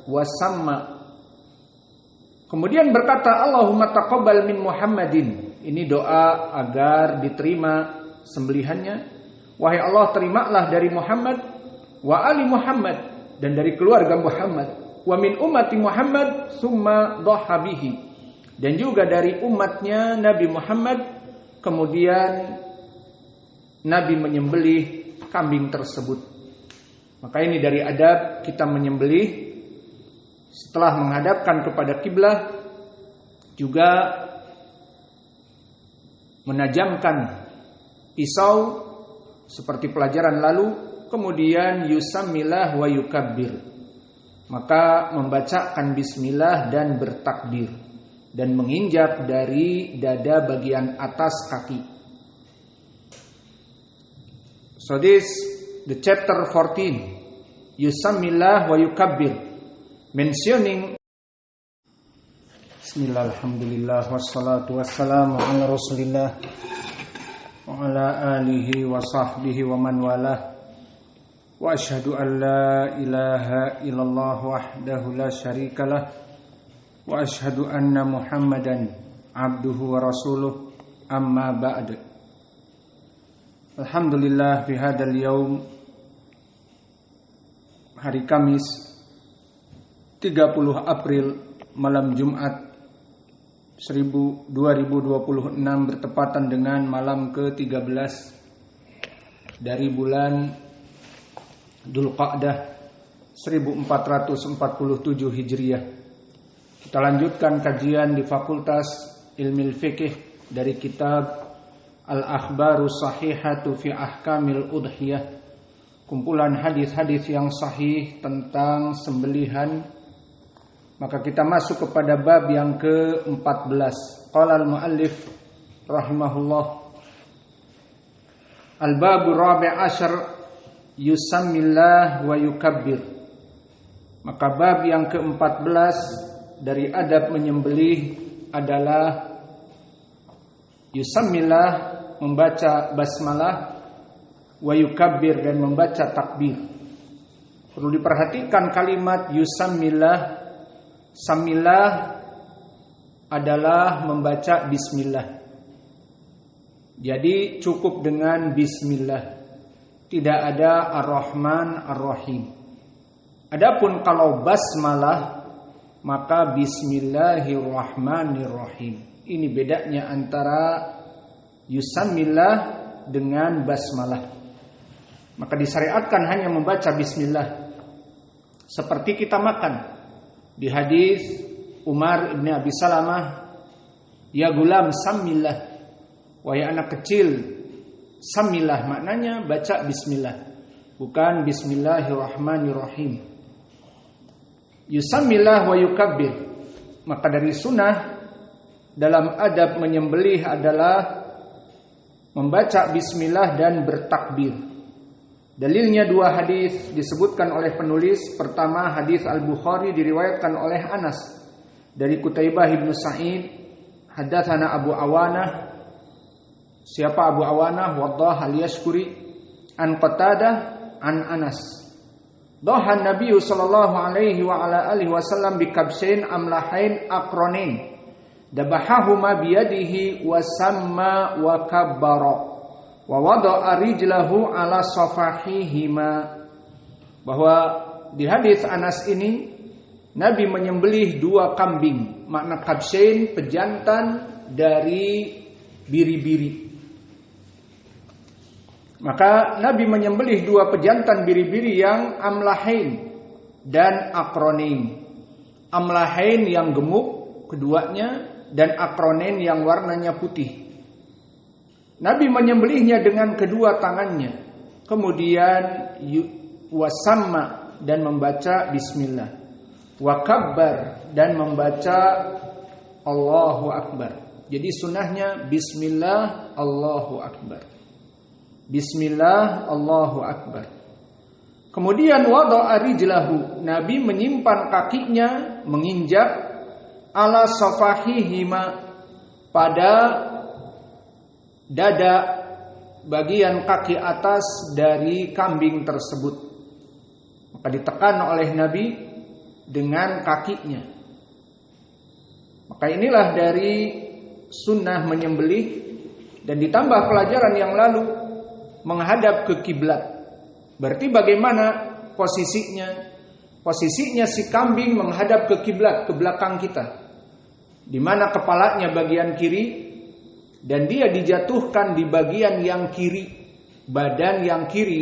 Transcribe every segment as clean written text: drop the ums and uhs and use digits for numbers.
wasamma. Kemudian berkata, Allahumma taqabbal min Muhammadin. Ini doa agar diterima sembelihannya. Wahai Allah, terimalah dari Muhammad, wa ali Muhammad, dan dari keluarga Muhammad, wa min ummati Muhammad summa dhaha bihi, dan juga dari umatnya Nabi Muhammad, kemudian Nabi menyembelih kambing tersebut. Maka ini dari adab kita menyembelih setelah menghadapkan kepada kiblah, juga menajamkan pisau seperti pelajaran lalu, kemudian yusammillah wa yukabbir, maka membacakan bismillah dan bertakbir, dan menginjak dari dada bagian atas kaki. So this the chapter 14, yusammillah wa yukabbir, mentioning Bismillah, alhamdulillah, wassalatu wassalamu ala rasulillah wa ala alihi wa sahbihi wa man walah. Wa asyhadu an la ilaha illallah wahdahu la syarikalah, wa asyhadu anna Muhammadan abduhu wa rasuluh, amma ba'd. Alhamdulillah, fi hadzal yaum, hari Kamis 30 April, malam Jumat 2026, bertepatan dengan malam ke-13 dari bulan Dzulqa'dah 1447 Hijriah. Kita lanjutkan kajian di Fakultas Ilmu Fiqih dari kitab Al-Akhbarus Sahihatu fi Ahkamil Udhiyah, kumpulan hadis-hadis yang sahih tentang sembelihan. Maka kita masuk kepada bab yang ke-14. Qala al-muallif rahimahullah, al-babu rabi' asyar yusammillah wa yukabbir. Maka bab yang ke-14 dari adab menyembelih adalah yusammillah, membaca basmalah, wa yukabbir, dan membaca takbir. Perlu diperhatikan kalimat yusammillah. Samillah adalah membaca bismillah. Jadi cukup dengan bismillah, tidak ada ar-Rahman ar-Rahim. Adapun kalau basmalah, maka bismillahirrahmanirrahim. Ini bedanya antara yusammillah dengan basmalah. Maka disyariatkan hanya membaca bismillah, seperti kita makan. Di hadis Umar ibn Abi Salamah, ya gulam samillah, wahai anak kecil, samillah maknanya baca bismillah, bukan bismillahirrahmanirrahim. Yusammillah wa yukabbir. Maka dari sunnah dalam adab menyembelih adalah membaca bismillah dan bertakbir. Dalilnya dua hadis disebutkan oleh penulis. Pertama, hadis Al-Bukhari diriwayatkan oleh Anas dari Qutaibah bin Sa'id, hadatsana Abu Awanah. Siapa Abu Awanah? Waddah al-Yashkuri, an Qatadah, an Anas. Dhahan Nabi sallallahu alaihi wa ala alihi wasallam bi kabshain amlahain aqranin, dabahahuma biyadihi wa samma wa kabbara wa wada'a rijlahu ala safahihima. Bahwa di hadis Anas ini Nabi menyembelih dua kambing. Makna kabshain, pejantan dari biri-biri. Maka Nabi menyembelih dua pejantan biri-biri yang amlahain dan akronin. Amlahain yang gemuk keduanya, dan akronin yang warnanya putih. Nabi menyembelihnya dengan kedua tangannya. Kemudian wasamma, dan membaca bismillah. Wakabbar, dan membaca Allahu Akbar. Jadi sunnahnya bismillah Allahu Akbar, bismillah Allahu Akbar. Kemudian wada'a rijlahu, Nabi menyimpan kakinya, menginjak ala safahihima, pada dada bagian kaki atas dari kambing tersebut. Maka ditekan oleh Nabi dengan kakinya. Maka inilah dari sunnah menyembelih, dan ditambah pelajaran yang lalu menghadap ke kiblat. Berarti bagaimana posisinya? Posisinya si kambing menghadap ke kiblat, ke belakang kita, di mana kepalanya bagian kiri, dan dia dijatuhkan di bagian yang kiri, badan yang kiri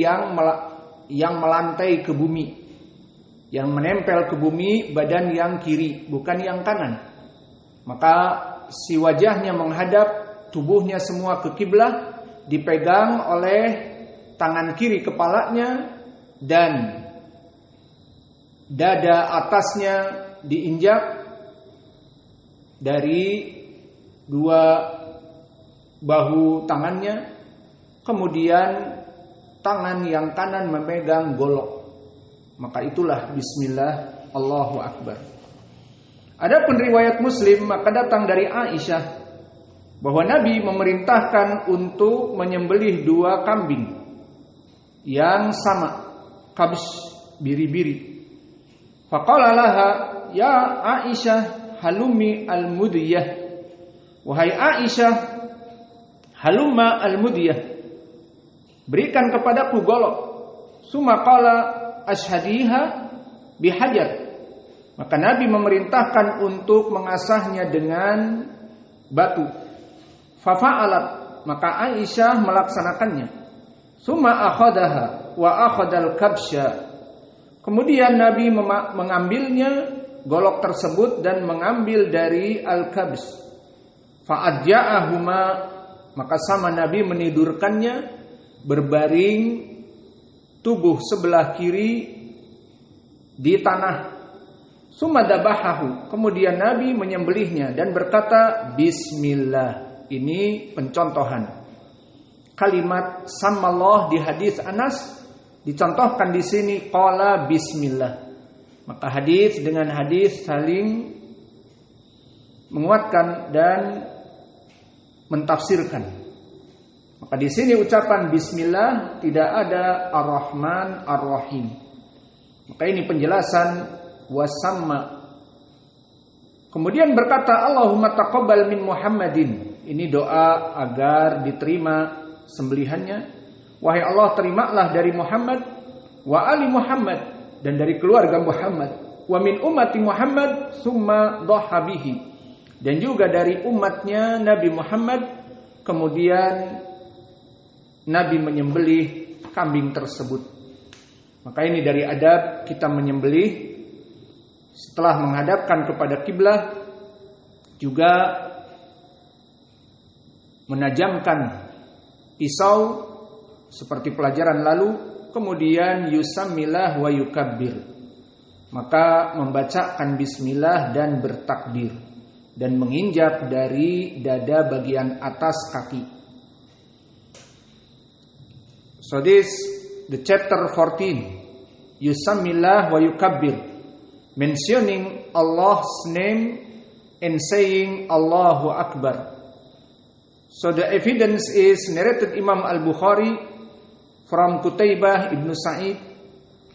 yang melantai ke bumi, yang menempel ke bumi, badan yang kiri, bukan yang kanan. Maka si wajahnya menghadap, tubuhnya semua ke kiblat, dipegang oleh tangan kiri kepalanya, dan dada atasnya diinjak dari dua bahu tangannya, kemudian tangan yang kanan memegang golok. Maka itulah bismillah, Allahu Akbar. Adapun riwayat Muslim, maka datang dari Aisyah bahwa Nabi memerintahkan untuk menyembelih 2 kambing yang sama, kabs, biri-biri. Faqala laha ya Aisyah halumi al-mudiyah. Wahai Aisyah, halumma al-mudiyah, berikan kepadaku golok. Summa qala ashhadiha bihajar. Maka Nabi memerintahkan untuk mengasahnya dengan batu. Fafa'alat, maka Aisyah melaksanakannya. Summa akhadaha wa akhadal kabsha. Kemudian Nabi mengambilnya, golok tersebut, dan mengambil dari al-kabs. Fa'adja'ahuma, maka sama Nabi menidurkannya berbaring tubuh sebelah kiri di tanah. Summa dabahahu, kemudian Nabi menyembelihnya dan berkata bismillah. Ini pencontohan kalimat samallah di hadis Anas, dicontohkan di sini qala bismillah. Maka hadis dengan hadis saling menguatkan dan mentafsirkan. Maka di sini ucapan bismillah tidak ada ar-Rahman ar-Rahim. Maka ini penjelasan wasamma. Kemudian berkata Allahumma taqabbal min Muhammadin. Ini doa agar diterima sembelihannya. Wahai Allah, terimalah dari Muhammad, wa ali Muhammad, dan dari keluarga Muhammad, wa min ummati Muhammad summa dhaha bihi, dan juga dari umatnya Nabi Muhammad. Kemudian Nabi menyembelih kambing tersebut. Maka ini dari adab kita menyembelih setelah menghadapkan kepada kiblat, juga menajamkan pisau seperti pelajaran lalu, kemudian yusammillah wa yukabbir, maka membacakan bismillah dan bertakbir, dan menginjak dari dada bagian atas kaki. So this the chapter 14, yusammillah wa yukabbir, mentioning Allah's name and saying Allahu Akbar. So the evidence is narrated Imam Al-Bukhari from Qutaybah ibn Sa'id,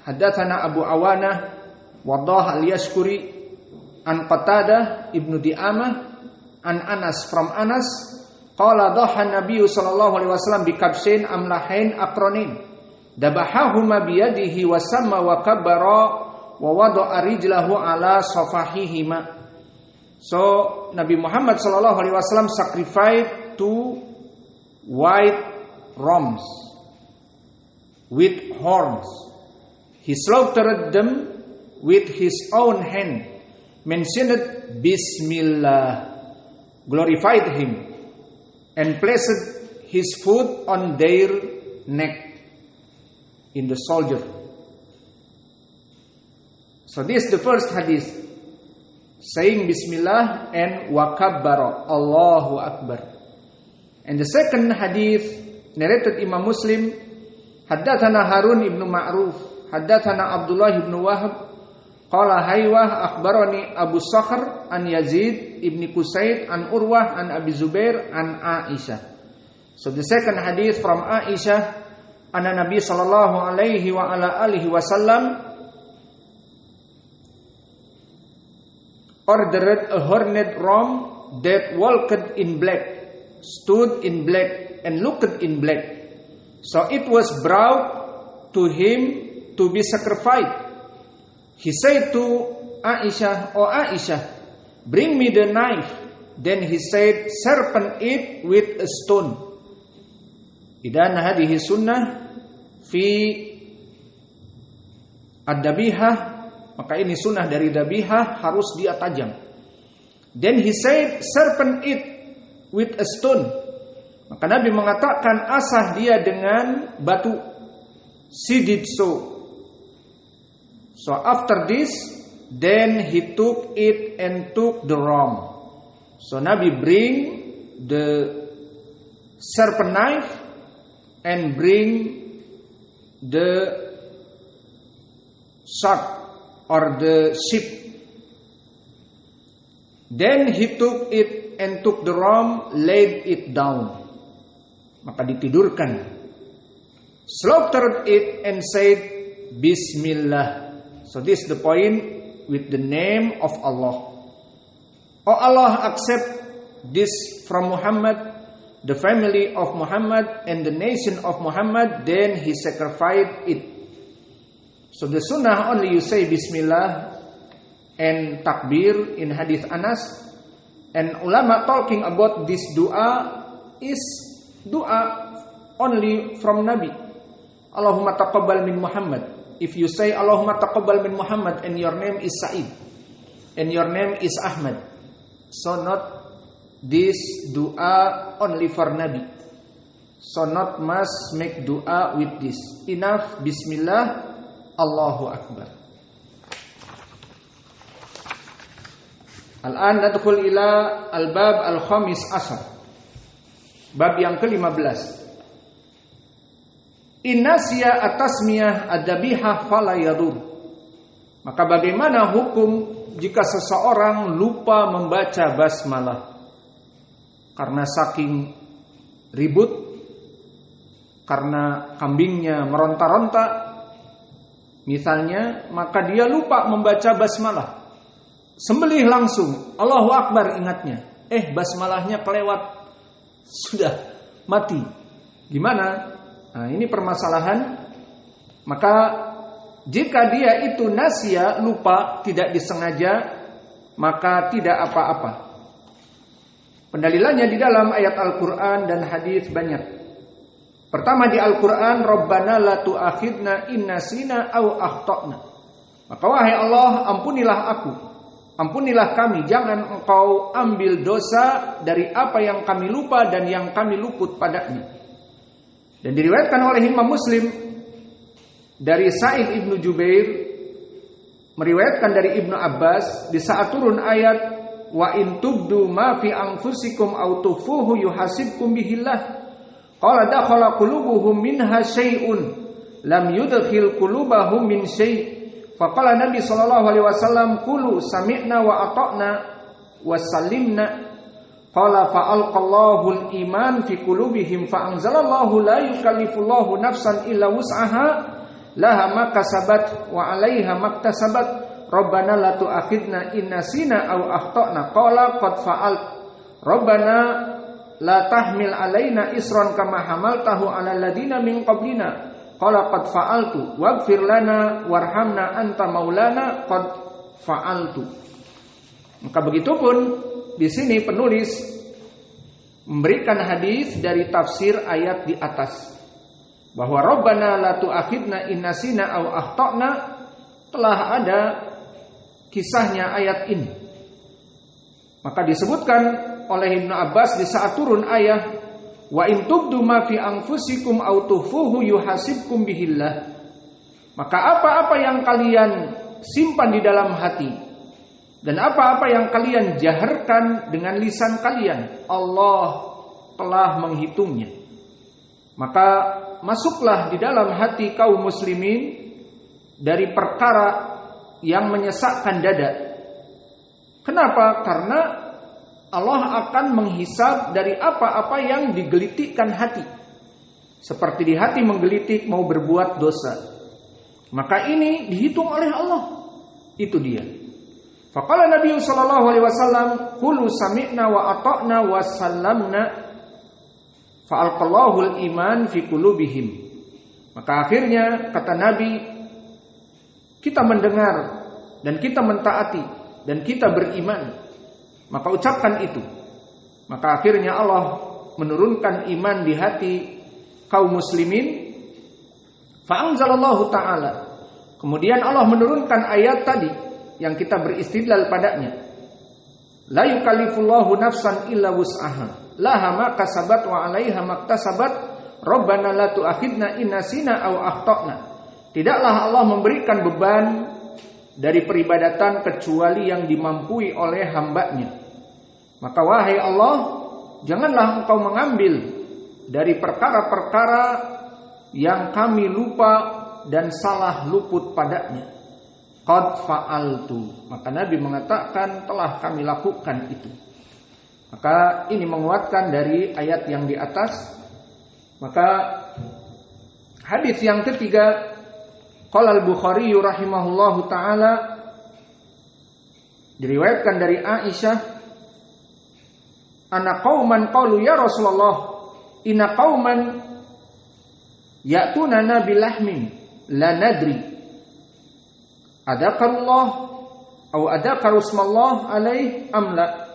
Haddathana Abu Awanah, Wadah al-Yashkuri, an Qatadah ibn Di'amah, an Anas from Anas, qala dhaha Nabi sallallahu alaihi wasallam bi kabshain amlahain aqranin, dabahahuma bi yadihi wa samma wa kabbara wa wada'a rijlahu ala safahihima. So Nabi Muhammad sallallahu alaihi wasallam sacrificed 2 white rams with horns. He slaughtered them with his own hand, mentioned Bismillah, glorified him, and placed his foot on their neck in the soldier. So this is the first hadith, saying Bismillah and wakabbara, Allahu Akbar. And the second hadith narrated Imam Muslim, Haddathana Harun ibn Ma'ruf, Haddathana Abdullah ibn Wahab, qala Haywah akhbarani Abu Sakhr an Yazid ibn Qusayd an Urwah an Abi Zubair an Aisyah. So the second hadith from Aisyah, anna Nabi sallallahu alaihi wa ala alihi wasallam ordered a horned ram that walked in black, stood in black, and looked in black. So it was brought to him to be sacrificed. He said to Aisyah, "O Aisyah, bring me the knife." Then he said, "Sharpen it with a stone." Idan hadhihi sunnah fi ad-dabihah, maka ini sunnah dari dabihah, harus dia tajam. Then he said, "Sharpen it with a stone." Maka Nabi mengatakan, asah dia dengan batu. She did so. So after this, then he took it and took the ram. So Nabi bring the sharpened knife and bring the sword or the sheep. Then he took it and took the ram, laid it down. Maka ditidurkan. Slaughtered it and said, Bismillah. So this is the point, with the name of Allah. Oh Allah, accept this from Muhammad, the family of Muhammad and the nation of Muhammad. Then he sacrificed it. So the sunnah only you say Bismillah and takbir in hadith Anas. And ulama talking about this dua is dua only from Nabi. Allahumma taqabbal min Muhammad. If you say Allahumma taqabbal min Muhammad and your name is Sa'id and your name is Ahmad, so not this dua only for Nabi. So not must make dua with this. Enough Bismillah, Allahu Akbar. Al-an nadkhul ila al-bab al-khamis ashar. Bab yang ke-15. Innasiya atasmiyah ad-dabihah fala yadur. Maka bagaimana hukum jika seseorang lupa membaca basmalah karena saking ribut, karena kambingnya meronta-ronta misalnya, maka dia lupa membaca basmalah. Sembelih langsung, Allahu Akbar ingatnya. Basmalahnya kelewat, sudah mati. Gimana? Nah, ini permasalahan. Maka jika dia itu nasya, lupa, tidak disengaja, maka tidak apa-apa. Pendalilannya di dalam ayat Al-Quran dan hadis banyak. Pertama di Al-Quran, Rabbana la tu'akhidna in nasina aw akhtana. Maka wahai Allah, ampunilah aku, ampunilah kami, jangan engkau ambil dosa dari apa yang kami lupa dan yang kami luput padanya. Dan diriwayatkan oleh Imam Muslim dari Sa'id ibnu Jubair, meriwayatkan dari Ibnu Abbas, di saat turun ayat wa in tubdu ma fi anfusikum aw tukhfuhu yuhasibkum bihillah qala dakhala qulubuhum minha syai'un lam yudkhil qulubahum min syai'. Faqala Nabi sallallahu alaihi wasallam qulu sami'na wa ata'na wa sallimna. Qala fa'alqallahu al-iman fi qulubihim fa anzalallahu la yukallifullahu nafsan illa wus'aha laha ma kasabat wa 'alaiha maktasabat. Rabbana la tu'akhidna in nasina aw akhtana. Qala qad fa'alt. Rabbana la tahmil 'alaina isran kama hamaltahu 'alal ladina min qablina. Qala qad fa'altu waghfir lana warhamna anta maulana qad fa'altu. Maka begitupun di sini penulis memberikan hadis dari tafsir ayat di atas bahwa Rabbana la tu'akhidna in nasina aw akhtana telah ada kisahnya ayat ini. Maka disebutkan oleh Ibnu Abbas di saat turun ayat wa in tubdu ma fi anfusikum aw tukhfuhu yuhasibkum bihillah. Maka apa-apa yang kalian simpan di dalam hati dan apa-apa yang kalian jaharkan dengan lisan kalian, Allah telah menghitungnya. Maka masuklah di dalam hati kaum muslimin dari perkara yang menyesakkan dada. Kenapa? Karena Allah akan menghisab dari apa-apa yang digelitikkan hati. Seperti di hati menggelitik mau berbuat dosa. Maka ini dihitung oleh Allah. Itu dia. Faqala Nabi sallallahu alaihi wasallam, "Qulu sami'na wa ata'na wa sallamna." Fa'alqallahu al-iman fi qulubihim. Maka akhirnya kata Nabi, kita mendengar dan kita mentaati dan kita beriman. Maka ucapkan itu. Maka akhirnya Allah menurunkan iman di hati kaum muslimin. Fa'anzalallahu ta'ala. Kemudian Allah menurunkan ayat tadi yang kita beristidlal padanya. La yukallifullahu nafsan illa wus'aha. Laha ma kasabat wa 'alaiha maktasabat. Rabbana la tu'akhidna in nasina aw akhtana. Tidaklah Allah memberikan beban dari peribadatan kecuali yang dimampui oleh hambanya. Maka wahai Allah, janganlah engkau mengambil dari perkara-perkara yang kami lupa dan salah luput padanya. Qad fa'altu. Maka Nabi mengatakan telah kami lakukan itu. Maka ini menguatkan dari ayat yang di atas. Maka hadis yang ketiga, qala al-Bukhari rahimahullahu taala, diriwayatkan dari Aisyah, ana qauman qalu ya Rasulullah inna qauman ya'tunana bilahmin la nadri adakallah atau adakaru ismallah alaih amla.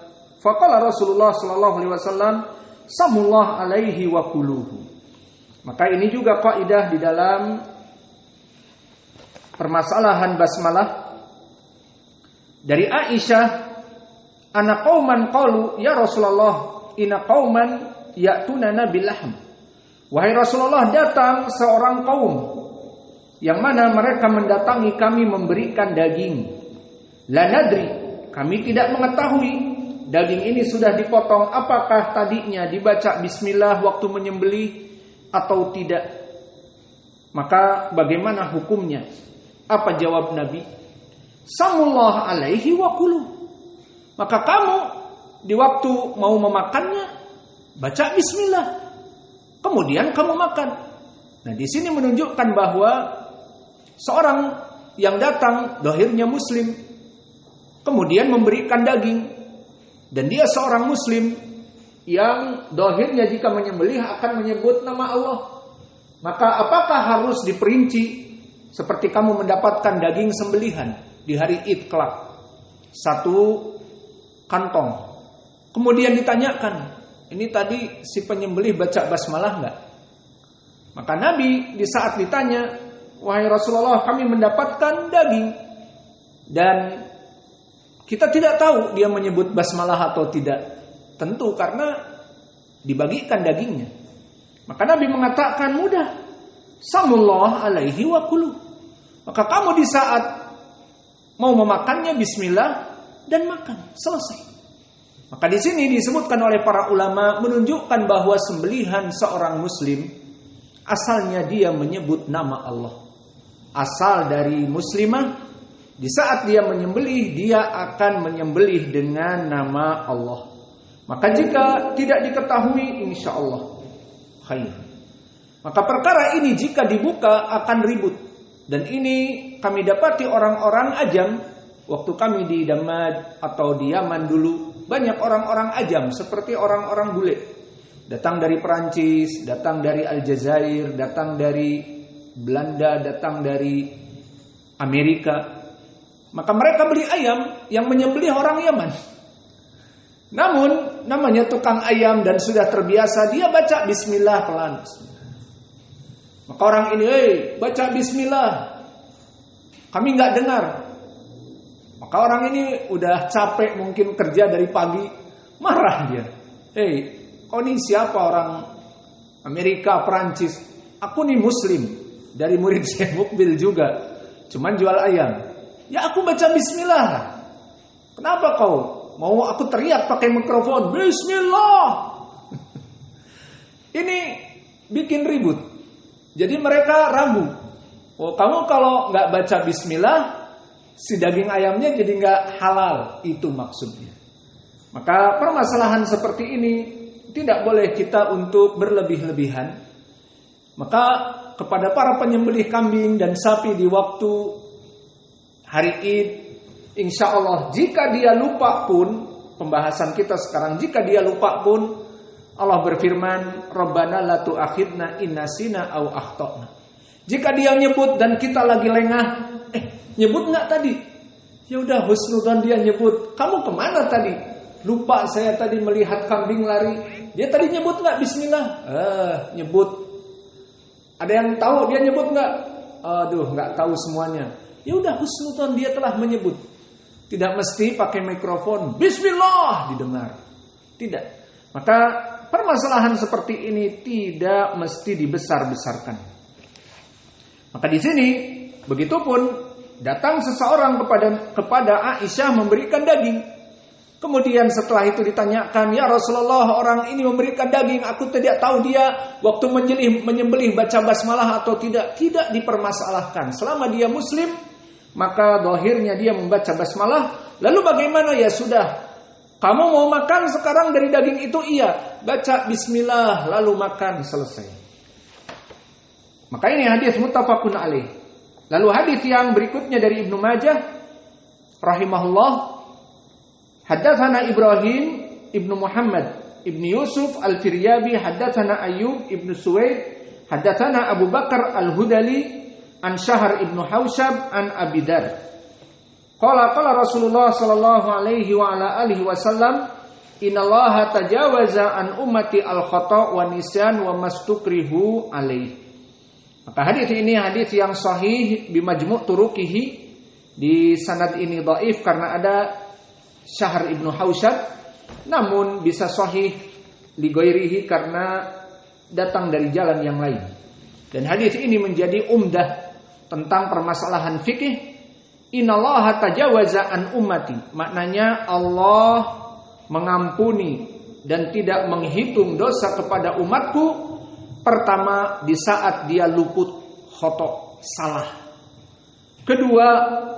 Faqala Rasulullah sallallahu alaihi wasallam samullah alaihi wa kuluhu. Maka ini juga kaidah di dalam permasalahan basmalah dari Aisyah, ana qauman qalu ya Rasulullah inna qauman ya'tunana bilahm. Wahai Rasulullah, datang seorang kaum yang mana mereka mendatangi kami memberikan daging. La nadri, kami tidak mengetahui daging ini sudah dipotong, apakah tadinya dibaca bismillah waktu menyembelih atau tidak. Maka bagaimana hukumnya? Apa jawab Nabi? Samullah alaihi wa kulu. Maka kamu di waktu mau memakannya baca bismillah, kemudian kamu makan. Nah, di sini menunjukkan bahwa seorang yang datang dohirnya muslim, kemudian memberikan daging, dan dia seorang muslim yang dohirnya jika menyembelih akan menyebut nama Allah, maka apakah harus diperinci seperti kamu mendapatkan daging sembelihan di hari Id kelak, satu kantong, kemudian ditanyakan, ini tadi si penyembelih baca basmalah enggak? Maka Nabi di saat ditanya, wahai Rasulullah, kami mendapatkan daging dan kita tidak tahu dia menyebut basmalah atau tidak. Tentu karena dibagikan dagingnya. Maka Nabi mengatakan mudah, samullah alaihi wa kulu. Maka kamu di saat mau memakannya bismillah dan makan, selesai. Maka di sini disebutkan oleh para ulama menunjukkan bahwa sembelihan seorang muslim asalnya dia menyebut nama Allah. Asal dari muslimah, di saat dia menyembelih dia akan menyembelih dengan nama Allah. Maka jika tidak diketahui, insya Allah khair. Maka perkara ini jika dibuka akan ribut. Dan ini kami dapati orang-orang ajam. Waktu kami di Damaj atau di Yaman dulu, banyak orang-orang ajam seperti orang-orang bule. Datang dari Perancis, datang dari Aljazair, datang dari Belanda, datang dari Amerika. Maka mereka beli ayam yang menyembelih orang Yaman. Namun namanya tukang ayam dan sudah terbiasa, dia baca bismillah pelan. Maka orang ini, baca bismillah. Kami nggak dengar. Maka orang ini udah capek mungkin kerja dari pagi, marah dia. Kau ini siapa orang Amerika, Perancis? Aku nih muslim, dari murid Syekh Mukbil juga, cuman jual ayam. Ya aku baca bismillah. Kenapa kau? Mau aku teriak pakai mikrofon, bismillah. Ini bikin ribut. Jadi mereka ragu. Oh, kamu kalau nggak baca bismillah, si daging ayamnya jadi nggak halal. Itu maksudnya. Maka permasalahan seperti ini tidak boleh kita untuk berlebih-lebihan. Maka kepada para penyembelih kambing dan sapi di waktu hari Id, Insya Allah jika dia lupa pun, pembahasan kita sekarang, jika dia lupa pun, Allah berfirman, Rabbana la tu'akhidna in nasina aw akhtana. Jika dia nyebut dan kita lagi lengah, nyebut nggak tadi? Ya udah, husnudzon dia nyebut. Kamu kemana tadi? Lupa saya tadi melihat kambing lari. Dia tadi nyebut nggak Bismillah? Nyebut. Ada yang tahu dia nyebut nggak? Aduh, nggak tahu semuanya. Ya udah, husnudzon dia telah menyebut. Tidak mesti pakai mikrofon Bismillah didengar. Tidak. Maka permasalahan seperti ini tidak mesti dibesar-besarkan. Maka di sini begitupun datang seseorang kepada Aisyah memberikan daging. Kemudian setelah itu ditanyakan, ya Rasulullah, orang ini memberikan daging, aku tidak tahu dia waktu menyembelih baca basmalah atau tidak. Tidak dipermasalahkan. Selama dia muslim, maka zahirnya dia membaca basmalah. Lalu bagaimana? Ya sudah, kamu mau makan sekarang dari daging itu? Iya, baca bismillah lalu makan, selesai. Maka ini hadis muttafaqun alaih. Lalu hadis yang berikutnya dari Ibnu Majah rahimahullah, haddatsana Ibrahim ibnu Muhammad ibnu Yusuf al-Firyabi, haddatsana Ayyub ibnu Suwaid, haddatsana Abu Bakar al-Hudali an Syahr ibnu Hausyab an Abi Dar. Qala Rasulullah sallallahu alaihi wa ala alihi wasallam, innallaha tajawaza an ummati al-khata' wa nisyan wa mastukrihu alaihi. Maka hadis ini hadis yang sahih bimajmu' turuqihi. Di sanad ini dhaif karena ada Syahr ibnu Hausyab, namun bisa sahih li ghairihi karena datang dari jalan yang lain. Dan hadis ini menjadi umdah tentang permasalahan fikih. Innallaha tajawaza an ummati, maknanya Allah mengampuni dan tidak menghitung dosa kepada umatku. Pertama, di saat dia luput, khoto, salah. Kedua,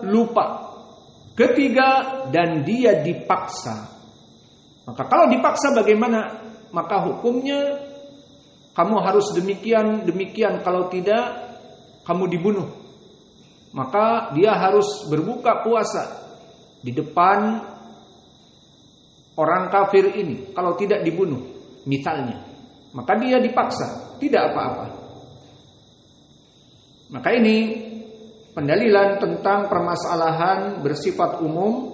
lupa. Ketiga, dan dia dipaksa. Maka kalau dipaksa bagaimana? Maka hukumnya kamu harus demikian, kalau tidak kamu dibunuh. Maka dia harus berbuka puasa di depan orang kafir ini, kalau tidak dibunuh misalnya. Maka dia dipaksa, tidak apa-apa. Maka ini pendalilan tentang permasalahan bersifat umum,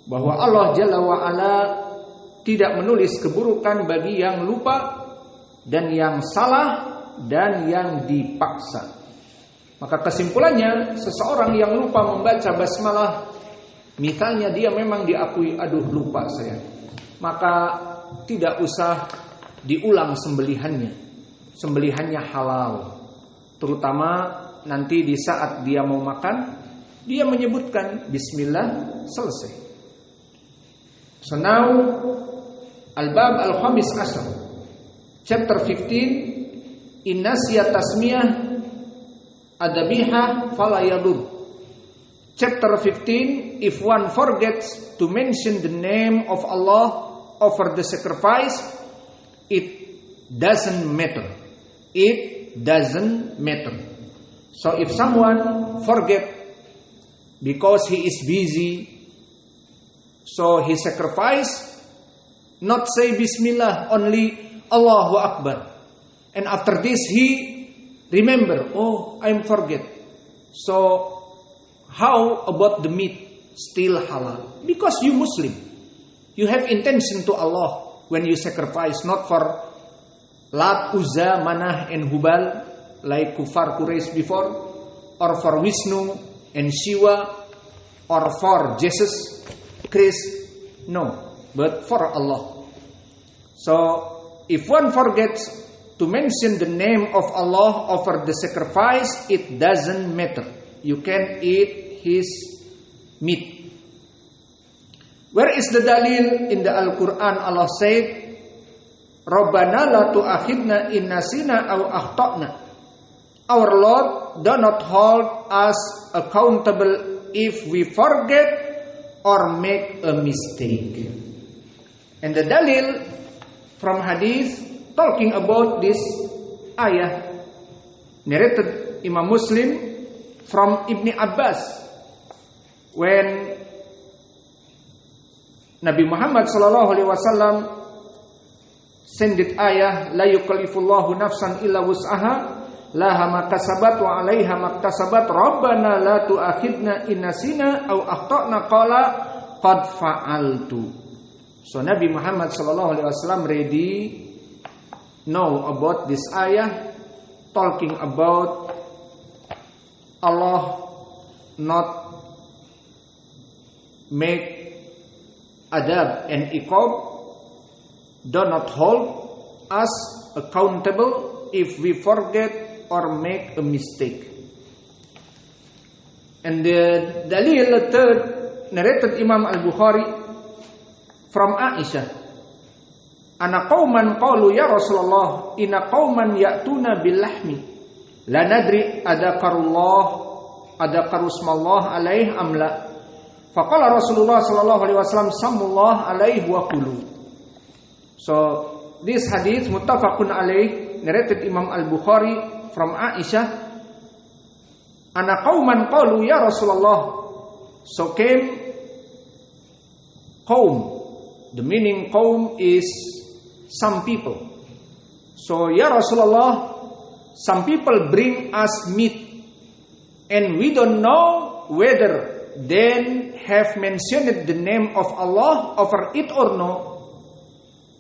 bahwa Allah Jalla wa'ala tidak menulis keburukan bagi yang lupa dan yang salah dan yang dipaksa. Maka kesimpulannya, seseorang yang lupa membaca basmalah, misalnya dia memang diakui, aduh lupa saya, maka tidak usah diulang sembelihannya. Sembelihannya halal. Terutama nanti di saat dia mau makan, dia menyebutkan bismillah, selesai. So now Al-Bab Al-Khamis Ashar, Chapter 15, Innasiyat Tasmiyah Adabiha Fala Yadur. Chapter 15, if one forgets to mention the name of Allah over the sacrifice, it doesn't matter. It doesn't matter. So if someone forget because he is busy, so he sacrifice, not say Bismillah, only Allahu Akbar. And after this he remember, oh, I'm forget. So how about the meat? Still halal. Because you Muslim, you have intention to Allah when you sacrifice, not for Lat, Uzza, Manah and Hubal like Kufar Quraisy before, or for Vishnu and Shiva, or for Jesus Christ. No, but for Allah. So if one forgets to mention the name of Allah over the sacrifice, it doesn't matter. You can eat his meat. Where is the dalil? In the Al-Quran, Allah said, Rabbana la tu'akhidna in nasina aw akhtana. Our Lord do not hold us accountable if we forget or make a mistake. And the dalil from hadith talking about this ayah narrated Imam Muslim from Ibn Abbas, when Nabi Muhammad sallallahu alaihi wasallam sendit ayah la yukallifullahu nafsan illa wus'aha laha ma kasabat wa 'alaiha ma kasabat rabbana la tu'akhidna in nasina aw akhtana qala qad fa'altu. So Nabi Muhammad sallallahu alaihi wasallam ready know about this ayah talking about Allah not make adab and iqab, do not hold us accountable if we forget or make a mistake. And the dalil third narrated Imam Al-Bukhari from Aisyah, ana qauman qalu ya Rasulullah inna qauman ya'tuna bil lahmi la nadri adakarusmallah alaih amla. Faqala Rasulullah sallallahu alaihi wasallam samullah alaihi wa kulu. So this hadith muttafaqun alaih narrated Imam Al-Bukhari from Aisyah, ana qauman qalu ya Rasulullah. So came qaum. The meaning qaum is some people. So ya Rasulullah, some people bring us meat and we don't know whether they have mentioned the name of Allah over it or no.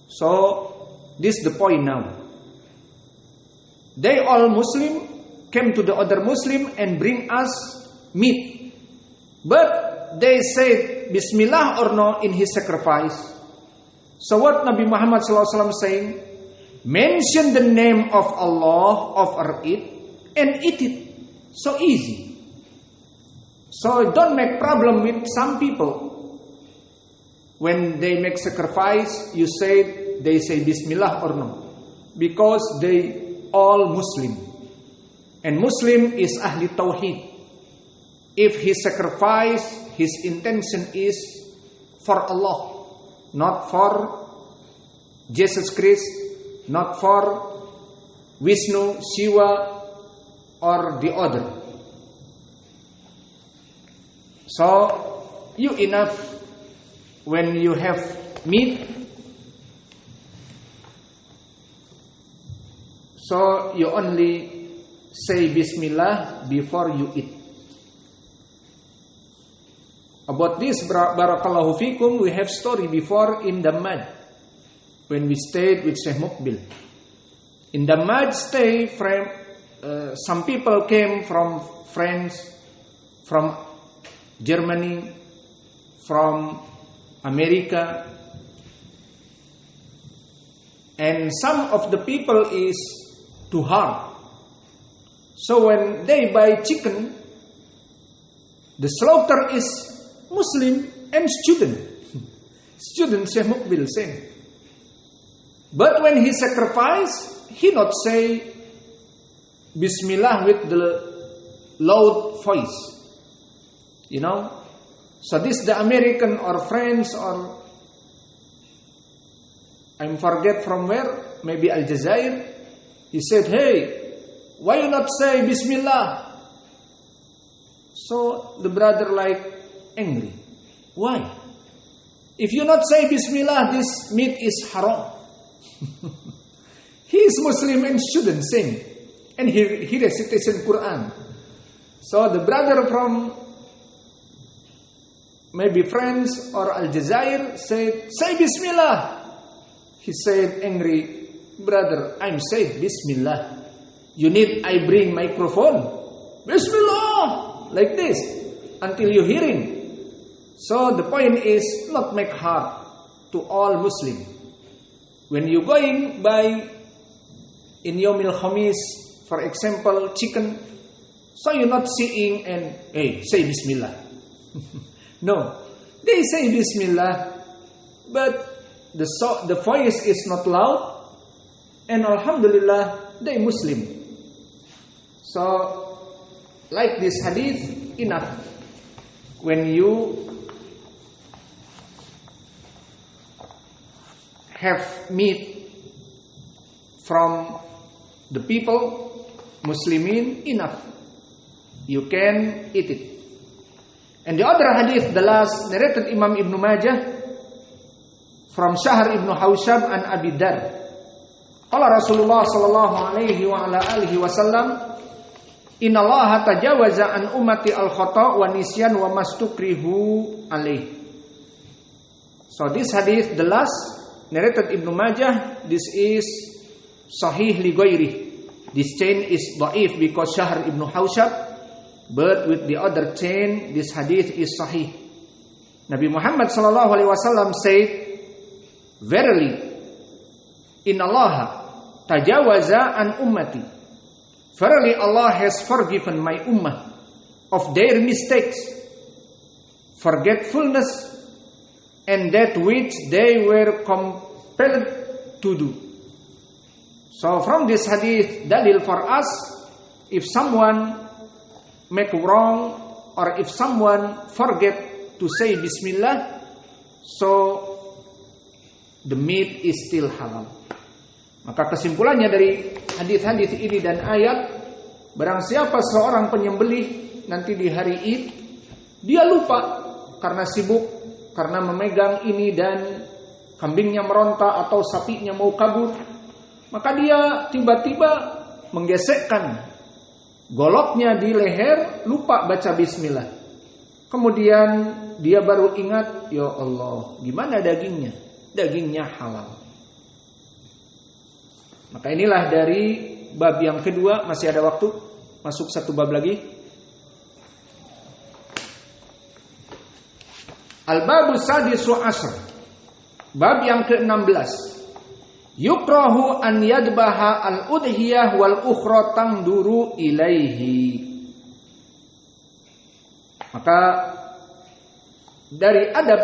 So this is the point now. They all Muslim came to the other Muslim and bring us meat, but they said Bismillah or no in his sacrifice. So what Nabi Muhammad SAW saying? Mention the name of Allah over it and eat it. So easy. So don't make problem with some people. When they make sacrifice, you say they say Bismillah or no, because they all Muslim, and Muslim is ahli tauhid. If he sacrifice, his intention is for Allah, not for Jesus Christ, not for Vishnu, Shiva, or the other. So you enough when you have meat, so you only say Bismillah before you eat. About this, barakallahu fikum, we have story before in Dammaj when we stayed with Syekh Muqbil. In Dammaj stay, some people came from France, from Germany, from America, and some of the people is too hard. So when they buy chicken, the slaughter is Muslim and student. Student Syekh Muqbil same. But when he sacrifice, he not say Bismillah with the loud voice. You know, so this the American or French or I forget from where, maybe Aljazair. He said, "Hey, why you not say Bismillah?" So the brother like angry. Why? If you not say Bismillah, this meat is haram. He is Muslim and shouldn't sing, and he recitation Quran. So the brother from maybe France or Aljazair said, "Say Bismillah." He said angry, "Brother, I'm saying Bismillah. You need I bring microphone? Bismillah!" Like this, until you hearing. So the point is not make hard to all Muslim. When you going buy in Yomil Khamis, for example, chicken, so you're not seeing and, hey, say Bismillah. No, they say Bismillah, but the voice is not loud, and Alhamdulillah, they Muslim. So, like this hadith, enough. When you have meat from the people, Muslimin, enough. You can eat it. And the other hadith, the last narrated Imam Ibn Majah, from Syahr ibn Haushab an Abi Dar. Qala Rasulullah sallallahu alaihi wa ala alihi wasallam, innallaha tajawaza an ummati al-khata' wa nisyan wa mastukrihu alaih. So this hadith, the last narrated Ibn Majah, this is sahih li ghairi. This chain is dhaif because Syahr ibn Haushab, but with the other chain this hadith is sahih. Nabi Muhammad sallallahu alaihi wasallam said, verily innallaha tajawaza an ummati, verily Allah has forgiven my ummah of their mistakes, forgetfulness, and that which they were compelled to do. So from this hadith, dalil for us, if someone make wrong or if someone forget to say Bismillah, so the meat is still halal. Maka kesimpulannya dari hadis-hadis ini dan ayat, barang siapa seorang penyembelih nanti di hari Id, dia lupa karena sibuk, karena memegang ini dan kambingnya meronta atau sapinya mau kabur, maka dia tiba-tiba menggesekkan goloknya di leher, lupa baca Bismillah. Kemudian dia baru ingat, ya Allah, gimana dagingnya? Dagingnya halal. Maka inilah dari bab yang kedua. Masih ada waktu, masuk satu bab lagi. Al-babu sadisu asr, bab yang ke-16. Yukrahu an yadbaha al-udhiyah wal ukhra tangduru ilaihi. Maka dari adab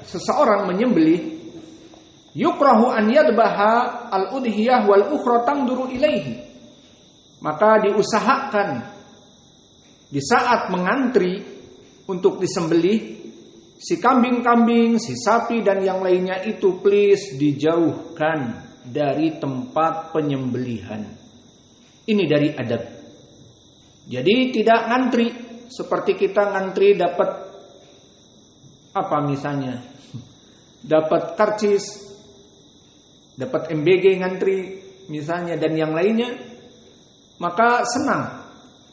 seseorang menyembelih, yukrahu an yadbaha al-udhiyah wal ukhra tangduru ilaihi. Maka diusahakan di saat mengantri untuk disembelih, si kambing-kambing, si sapi dan yang lainnya itu please dijauhkan dari tempat penyembelihan. Ini dari adab. Jadi tidak ngantri seperti kita ngantri dapat apa misalnya, dapat karcis, dapat MBG ngantri misalnya dan yang lainnya, maka senang.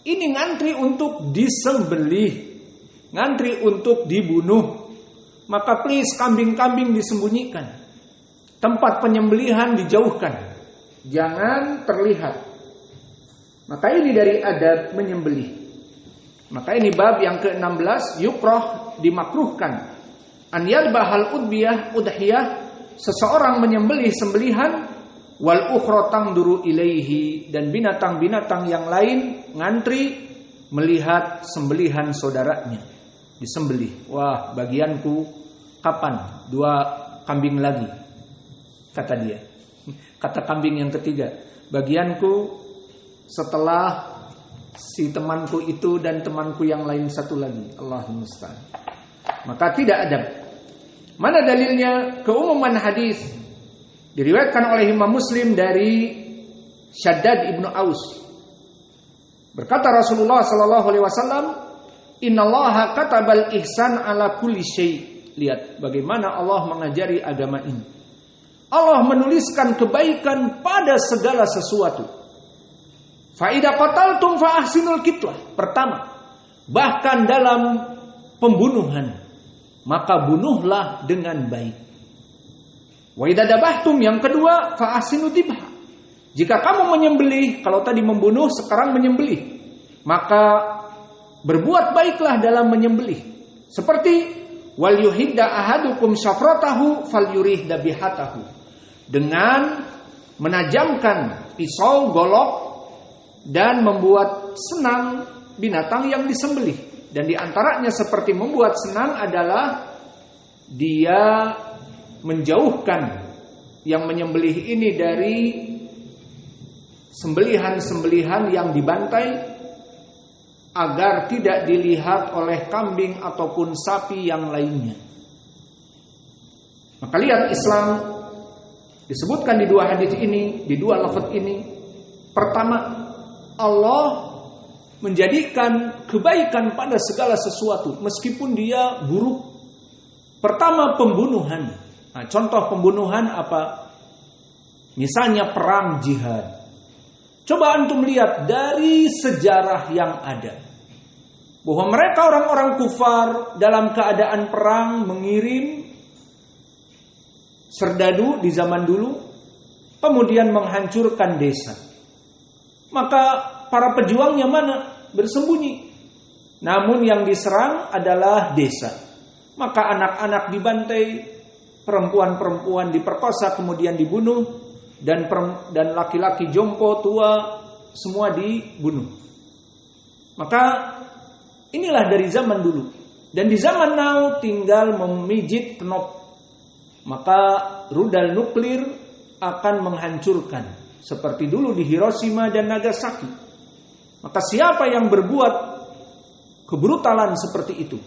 Ini ngantri untuk disembelih, ngantri untuk dibunuh, maka please kambing-kambing disembunyikan, tempat penyembelihan dijauhkan, jangan terlihat. Maka ini dari adab menyembelih. Maka ini bab yang ke-16, yukrah, dimakruhkan, an yadbahal udhiyah, seseorang menyembelih sembelihan, wal ukhra tangduru ilaihi, dan binatang-binatang yang lain ngantri melihat sembelihan saudaranya disembelih. Wah, bagianku kapan? 2 kambing lagi, kata dia. Kata kambing yang ketiga, bagianku setelah si temanku itu dan temanku yang lain satu lagi. Allahumma musta'an. Maka tidak adab. Mana dalilnya? Keumuman hadis diriwayatkan oleh Imam Muslim dari Shaddad ibnu Aus. Berkata Rasulullah sallallahu alaihi wasallam, innallaha katabal ihsan ala kulli syai'. Lihat bagaimana Allah mengajari agama ini. Allah menuliskan kebaikan pada segala sesuatu. Fa idza qataltum fa ahsinul qitlah. Pertama, bahkan dalam pembunuhan, maka bunuhlah dengan baik. Wa idza dabahtum, yang kedua, fa ahsinu dibha. Jika kamu menyembelih, kalau tadi membunuh, sekarang menyembelih, maka berbuat baiklah dalam menyembelih. Seperti wal yuhidda ahadukum syafratahu falyurih dabihatahu. Dengan menajamkan pisau golok dan membuat senang binatang yang disembelih. Dan diantaranya seperti membuat senang adalah dia menjauhkan yang menyembelih ini dari sembelihan-sembelihan yang dibantai, agar tidak dilihat oleh kambing ataupun sapi yang lainnya. Maka lihat Islam disebutkan di 2 hadis ini, di 2 lafaz ini. Pertama, Allah menjadikan kebaikan pada segala sesuatu meskipun dia buruk. Pertama, pembunuhan. Nah, contoh pembunuhan apa? Misalnya perang jihad. Coba antum lihat dari sejarah yang ada, bahwa mereka orang-orang kufar dalam keadaan perang mengirim serdadu di zaman dulu, kemudian menghancurkan desa. Maka para pejuangnya mana? Bersembunyi. Namun yang diserang adalah desa. Maka anak-anak dibantai, perempuan-perempuan diperkosa kemudian dibunuh, dan laki-laki jompo tua semua dibunuh. Maka inilah dari zaman dulu. Dan di zaman now tinggal memijit knop, maka rudal nuklir akan menghancurkan seperti dulu di Hiroshima dan Nagasaki. Maka siapa yang berbuat kebrutalan seperti itu,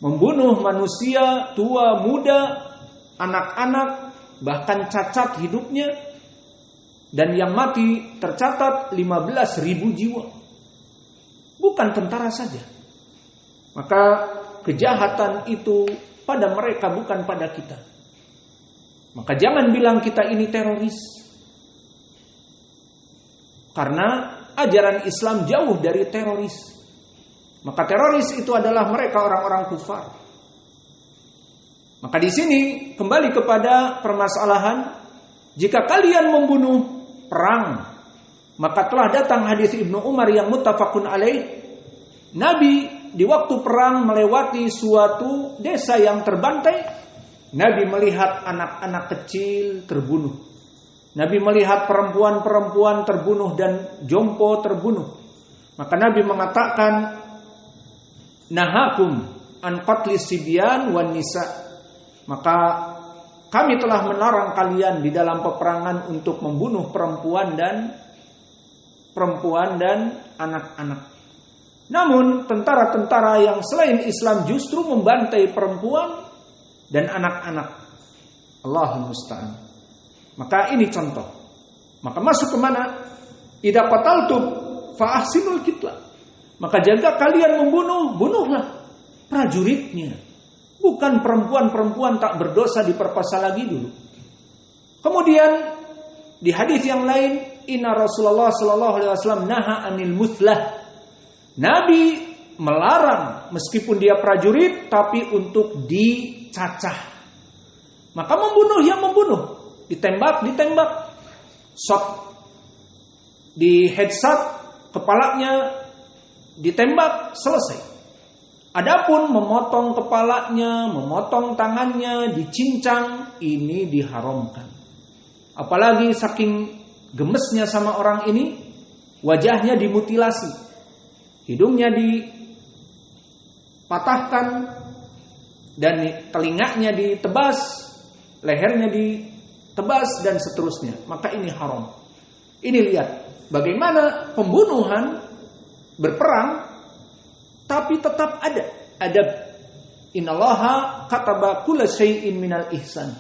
membunuh manusia tua, muda, anak-anak, bahkan cacat hidupnya, dan yang mati tercatat 15.000 jiwa, bukan tentara saja. Maka kejahatan itu pada mereka, bukan pada kita. Maka jangan bilang kita ini teroris, karena ajaran Islam jauh dari teroris. Maka teroris itu adalah mereka orang-orang kufar. Maka di sini kembali kepada permasalahan, jika kalian membunuh perang, maka telah datang hadis Ibnu Umar yang muttafaqun alaih. Nabi di waktu perang melewati suatu desa yang terbantai. Nabi melihat anak-anak kecil terbunuh. Nabi melihat perempuan-perempuan terbunuh dan jompo terbunuh. Maka Nabi mengatakan, nahakum an qatlis sibyan wan nisa. Maka kami telah melarang kalian di dalam peperangan untuk membunuh perempuan dan anak-anak. Namun tentara-tentara yang selain Islam justru membantai perempuan dan anak-anak. Allahul musta'an. Maka ini contoh. Maka masuk ke mana? Idza qataltum fa ahsinul qitla. Maka jika kalian membunuh, bunuhlah prajuritnya. Bukan perempuan-perempuan tak berdosa diperkosa lagi dulu. Kemudian di hadis yang lain, inna Rasulullah sallallahu alaihi wasallam naha anil muthlah. Nabi melarang meskipun dia prajurit tapi untuk dicacah. Maka membunuh yang membunuh, ditembak, shot di headshot kepalanya, ditembak, selesai. Adapun memotong kepalanya, memotong tangannya, dicincang, ini diharamkan. Apalagi saking gemesnya sama orang ini, wajahnya dimutilasi, hidungnya dipatahkan, dan telinganya ditebas, lehernya ditebas, dan seterusnya. Maka ini haram. Ini lihat bagaimana pembunuhan berperang, tapi tetap ada adab. Innallaha kataba kulla syai'in minal ihsan.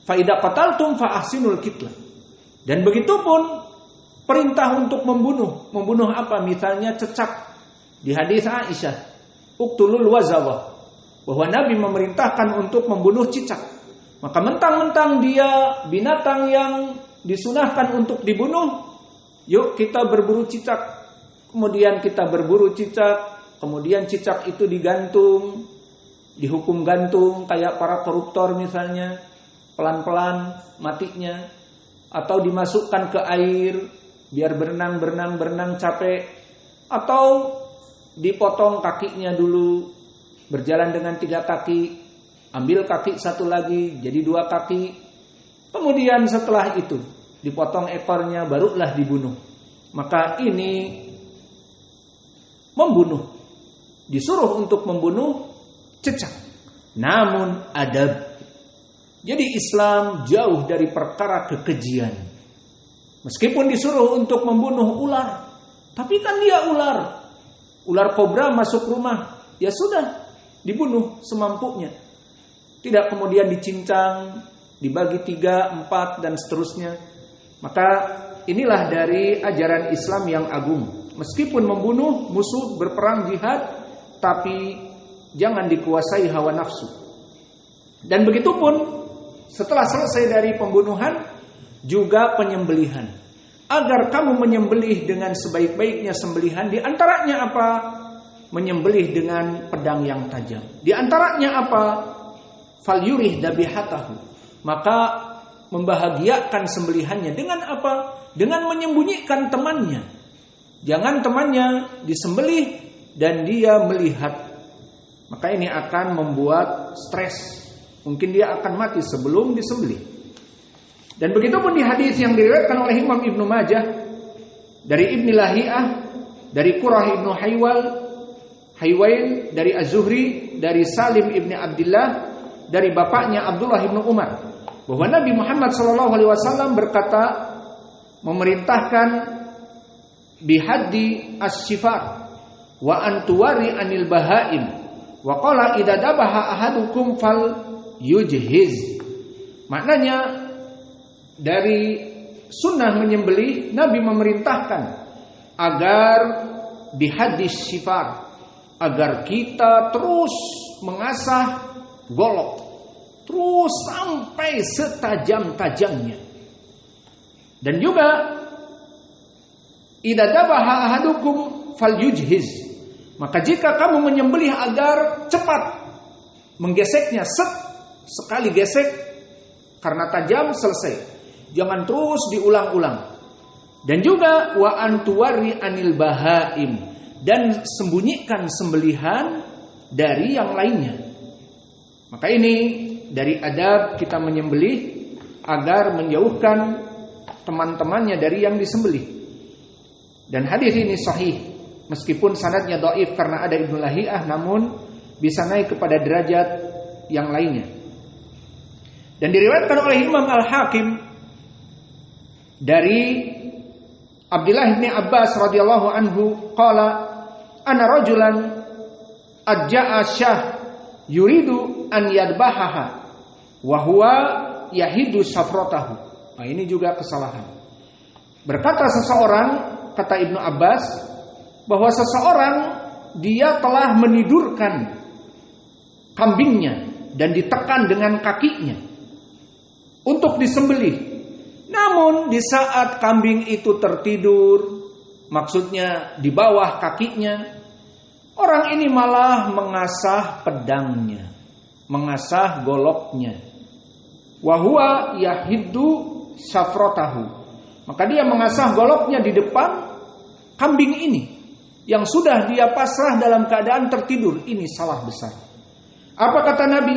Fa idza qataltum fa ahsinul qitla. Dan begitu pun perintah untuk membunuh. Membunuh apa? Misalnya cecak. Di hadis Aisyah, uqtulul wazawah, bahwa Nabi memerintahkan untuk membunuh cicak. Maka mentang-mentang dia binatang yang disunahkan untuk dibunuh, yuk kita berburu cicak. Kemudian kita berburu cicak. Kemudian cicak itu digantung, dihukum gantung kayak para koruptor misalnya, pelan-pelan matinya, atau dimasukkan ke air biar berenang capek, atau dipotong kakinya dulu, berjalan dengan 3 kaki, ambil kaki 1 lagi jadi 2 kaki, kemudian setelah itu dipotong ekornya, barulah dibunuh. Maka ini membunuh. Disuruh untuk membunuh cecak, namun adab. Jadi Islam jauh dari perkara kekejian. Meskipun disuruh untuk membunuh ular, tapi kan dia ular kobra masuk rumah, ya sudah dibunuh semampunya. Tidak kemudian dicincang, dibagi 3, 4 dan seterusnya. Maka inilah dari ajaran Islam yang agung. Meskipun membunuh musuh, berperang jihad, tapi jangan dikuasai hawa nafsu. Dan begitu pun Setelah selesai dari pembunuhan, juga penyembelihan. Agar kamu menyembelih dengan sebaik-baiknya sembelihan. Di antaranya apa? Menyembelih dengan pedang yang tajam. Di antaranya apa? Falyurih dabihatahu. Maka membahagiakan sembelihannya. Dengan apa? Dengan menyembunyikan temannya. Jangan temannya disembelih dan dia melihat. Maka ini akan membuat stres. Mungkin dia akan mati sebelum disembelih. Dan begitu pun di hadis yang diriwayatkan oleh Imam Ibnu Majah dari Ibnu Lahiyah, dari Qurrah Ibnu Haywain, dari Az-Zuhri, dari Salim Ibnu Abdullah, dari bapaknya Abdullah Ibnu Umar, bahwa Nabi Muhammad SAW berkata, memerintahkan bihaddi as-sifar wa antuwari anil bahaim wa qala idza dabaha ahadukum fal yujhiz. Maknanya dari sunnah menyembelih, Nabi memerintahkan agar bihadis sifar, agar kita terus mengasah golok, terus sampai setajam-tajamnya. Dan juga idza dabaha ahadukum falyujhiz, maka jika kamu menyembelih agar cepat menggeseknya, sekali gesek karena tajam selesai. Jangan terus diulang-ulang. Dan juga wa antuwari anil bahaim, dan sembunyikan sembelihan dari yang lainnya. Maka ini dari adab kita menyembelih agar menjauhkan teman-temannya dari yang disembelih. Dan hadis ini sahih meskipun sanadnya dhaif karena ada Ibnu Lahiyah, namun bisa naik kepada derajat yang lainnya. Dan diriwayatkan oleh Imam Al-Hakim dari Abdullah bin Abbas radhiyallahu anhu qala ana rajulan ajja'a syah yuridu an yadbahaha wa huwa yahidu safratahu. Nah, ini juga kesalahan. Berkata seseorang, kata Ibnu Abbas, bahwa seseorang dia telah menidurkan kambingnya dan ditekan dengan kakinya untuk disembelih. Namun di saat kambing itu tertidur, maksudnya di bawah kakinya, orang ini malah mengasah pedangnya, mengasah goloknya. Wa huwa yahiddu safratahu. Maka dia mengasah goloknya di depan kambing ini yang sudah dia pasrah dalam keadaan tertidur. Ini salah besar. Apa kata Nabi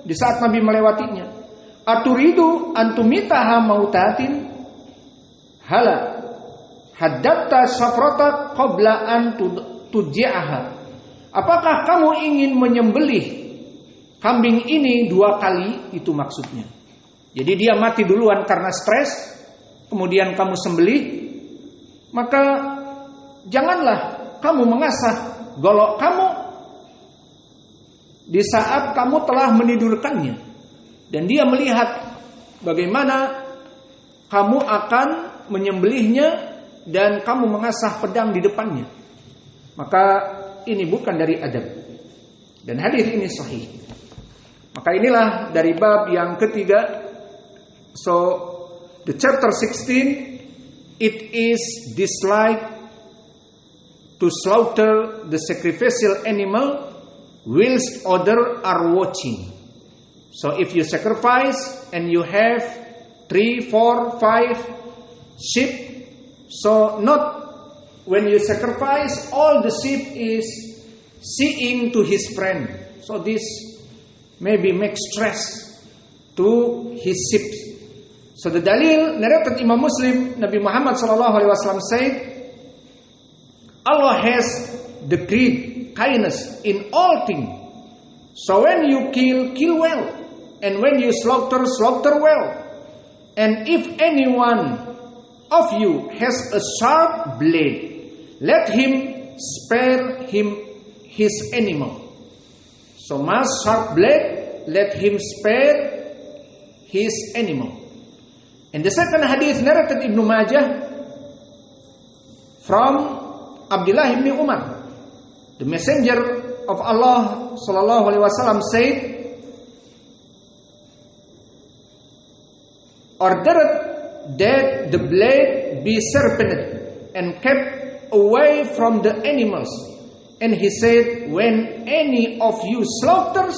di saat Nabi melewatinya? Aturidu antumitaha mautatin hala haddatta safrata qabla an tuji'aha. Apakah kamu ingin menyembelih kambing ini 2 kali? Itu maksudnya. Jadi dia mati duluan karena stres, kemudian kamu sembelih, maka janganlah kamu mengasah golok kamu di saat kamu telah menidurkannya. Dan dia melihat bagaimana kamu akan menyembelihnya dan kamu mengasah pedang di depannya. Maka ini bukan dari adab. Dan hadis ini sahih. Maka inilah dari bab yang ketiga. So the chapter 16, it is disliked to slaughter the sacrificial animal whilst others are watching. So if you sacrifice and you have 3, 4, 5 sheep, so not when you sacrifice all the sheep is seeing to his friend. So this maybe makes stress to his sheep. So the dalil narrated Imam Muslim, Nabi Muhammad SAW said, Allah has decreed kindness in all things. So when you kill well. And when you slaughter well. And if anyone of you has a sharp blade, let him spare him his animal. So mas sharp blade, let him spare his animal. And the second hadith narrated Ibnu Majah from Abdullah ibn Umar. The messenger of Allah sallallahu alaihi wasallam said, ordered that the blade be sharpened and kept away from the animals. And he said, when any of you slaughters,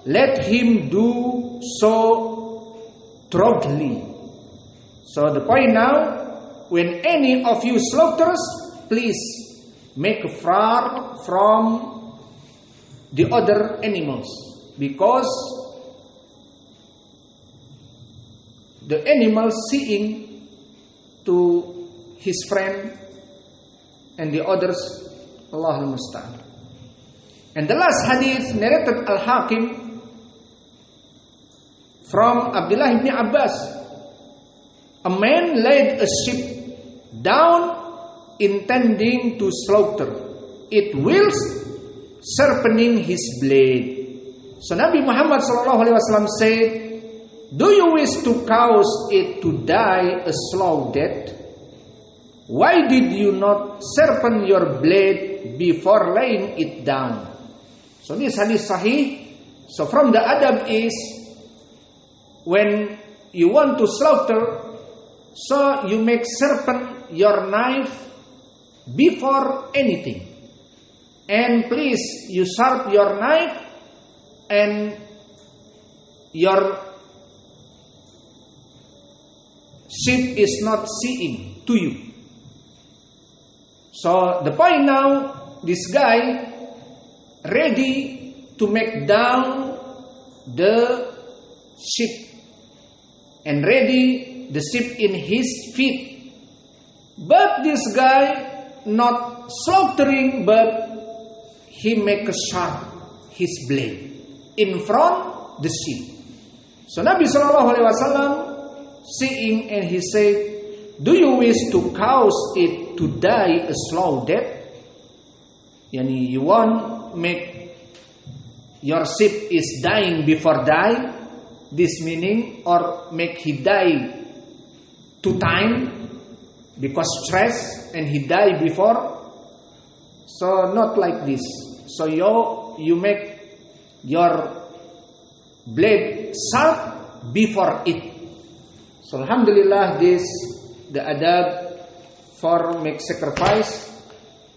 let him do so thoroughly. So the point now, when any of you slaughters, please make far from the other animals, because the animal seeing to his friend and the others, Allah al-Musta'an. And the last hadith narrated Al-Hakim from Abdullah ibn Abbas. A man laid a sheep down intending to slaughter it whilst sharpening his blade. So Nabi Muhammad SAW said, do you wish to cause it to die a slow death? Why did you not sharpen your blade before laying it down? So this hadith sahih. So from the adab is, when you want to slaughter, so you make sharpen your knife before anything. And please, you sharp your knife and your sheep is not seeing to you. So the point now, this guy ready to make down the sheep and ready the sheep in his feet. But this guy not slaughtering, but he make a sharp his blade in front the sheep. So Nabi SAW seeing and he said, do you wish to cause it to die a slow death? Yani you want make your sheep is dying before die, this meaning, or make he die to time because stress and he die before. So not like this. So you make your blade sharp before it. So alhamdulillah, this the adab for make sacrifice.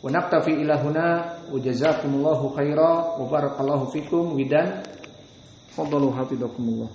Wa naktafi ila huna wa jazakumullahu khaira wa barakallahu fikum. Widan faddalu hafizakumullah.